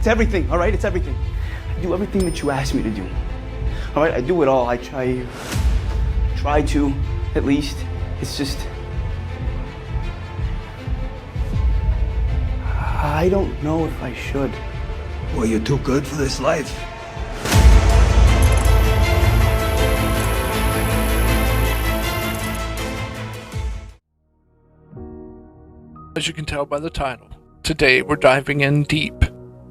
It's everything, all right? It's everything. I do everything that you ask me to do. All right, I do it all. I try to, at least. It's just, I don't know if I should. Well, you're too good for this life. As you can tell by the title, today we're diving in deep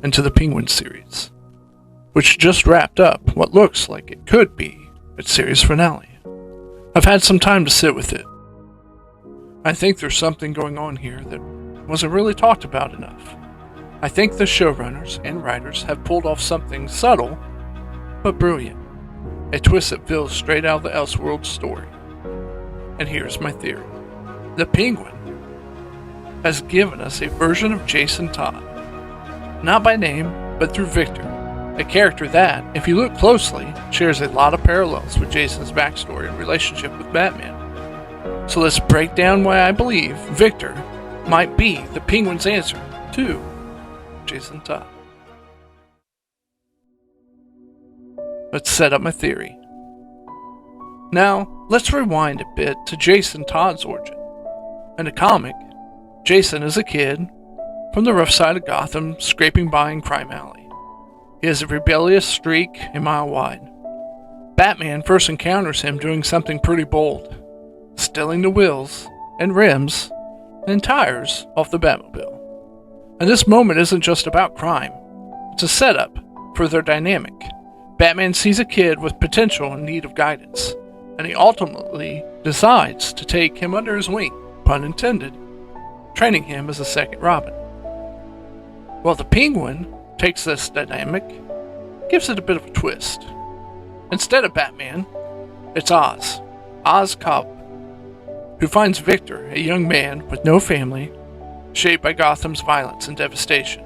into the Penguin series, which just wrapped up what looks like it could be its series finale. I've had some time to sit with it. I think there's something going on here that wasn't really talked about enough. I think the showrunners and writers have pulled off something subtle, but brilliant. A twist that feels straight out of the Elseworlds story. And here's my theory. The Penguin has given us a version of Jason Todd. Not by name, but through Victor, a character that, if you look closely, shares a lot of parallels with Jason's backstory and relationship with Batman. So let's break down why I believe Victor might be the Penguin's answer to Jason Todd. Let's set up my theory. Now, let's rewind a bit to Jason Todd's origin. In the comic, Jason is a kid from the rough side of Gotham, scraping by in Crime Alley. He has a rebellious streak a mile wide. Batman first encounters him doing something pretty bold, stealing the wheels and rims and tires off the Batmobile. And this moment isn't just about crime, it's a setup for their dynamic. Batman sees a kid with potential in need of guidance, and he ultimately decides to take him under his wing, pun intended, training him as a second Robin. Well, the Penguin takes this dynamic, gives it a bit of a twist. Instead of Batman, it's Oz Cobb, who finds Victor, a young man with no family, shaped by Gotham's violence and devastation.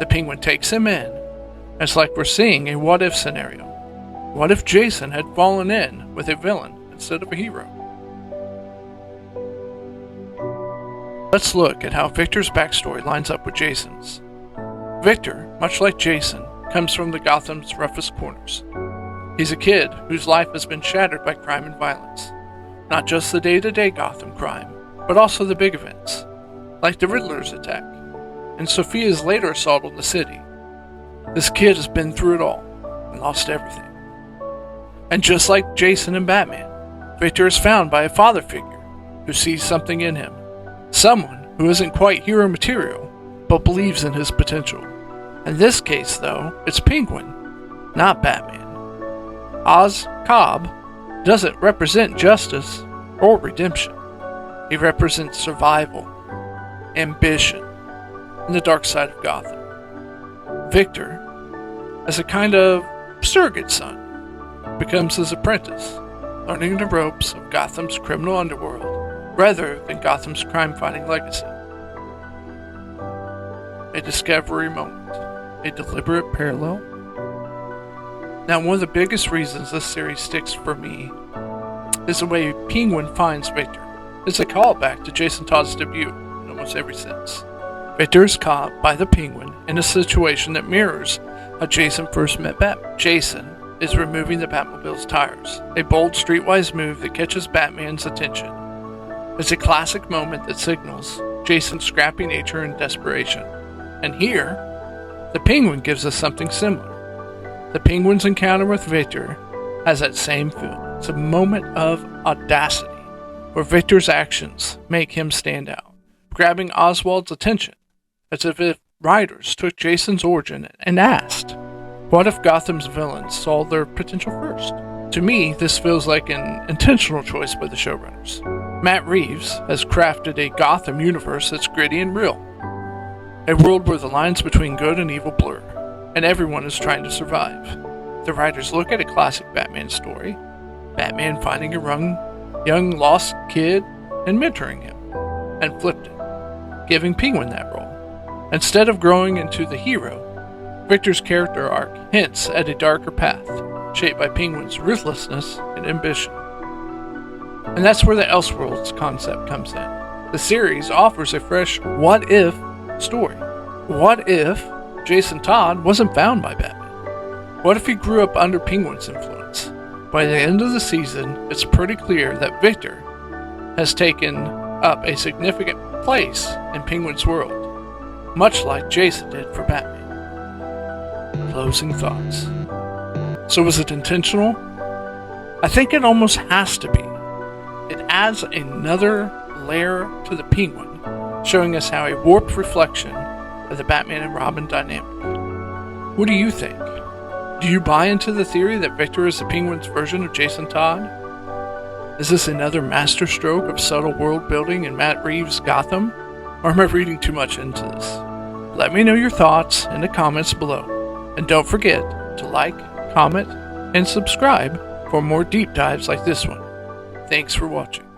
The Penguin takes him in, and it's like we're seeing a what-if scenario. What if Jason had fallen in with a villain instead of a hero? Let's look at how Victor's backstory lines up with Jason's. Victor, much like Jason, comes from the Gotham's roughest corners. He's a kid whose life has been shattered by crime and violence. Not just the day-to-day Gotham crime, but also the big events, like the Riddler's attack, and Sophia's later assault on the city. This kid has been through it all, and lost everything. And just like Jason and Batman, Victor is found by a father figure who sees something in him. Someone who isn't quite hero material, but believes in his potential. In this case, though, it's Penguin, not Batman. Oz Cobb doesn't represent justice or redemption. He represents survival, ambition, and the dark side of Gotham. Victor, as a kind of surrogate son, becomes his apprentice, learning the ropes of Gotham's criminal underworld rather than Gotham's crime-fighting legacy. A discovery moment, a deliberate parallel. Now, one of the biggest reasons this series sticks for me is the way Penguin finds Victor. It's a callback to Jason Todd's debut in almost every sense. Victor is caught by the Penguin in a situation that mirrors how Jason first met Batman. Jason is removing the Batmobile's tires, a bold streetwise move that catches Batman's attention. It's a classic moment that signals Jason's scrappy nature and desperation. And here, the Penguin gives us something similar. The Penguin's encounter with Victor has that same feel. It's a moment of audacity, where Victor's actions make him stand out, grabbing Oswald's attention, as if writers took Jason's origin and asked, what if Gotham's villains saw their potential first? To me, this feels like an intentional choice by the showrunners. Matt Reeves has crafted a Gotham universe that's gritty and real. A world where the lines between good and evil blur, and everyone is trying to survive. The writers look at a classic Batman story, Batman finding a young lost kid and mentoring him, and flipped it, giving Penguin that role. Instead of growing into the hero, Victor's character arc hints at a darker path, shaped by Penguin's ruthlessness and ambition. And that's where the Elseworlds concept comes in. The series offers a fresh what-if story. What if Jason Todd wasn't found by Batman? What if he grew up under Penguin's influence? By the end of the season, it's pretty clear that Victor has taken up a significant place in Penguin's world, much like Jason did for Batman. Closing thoughts. So was it intentional? I think it almost has to be. It adds another layer to the Penguin, showing us how a warped reflection of the Batman and Robin dynamic. What do you think? Do you buy into the theory that Victor is the Penguin's version of Jason Todd? Is this another masterstroke of subtle world building in Matt Reeves' Gotham? Or am I reading too much into this? Let me know your thoughts in the comments below. And don't forget to like, comment, and subscribe for more deep dives like this one. Thanks for watching.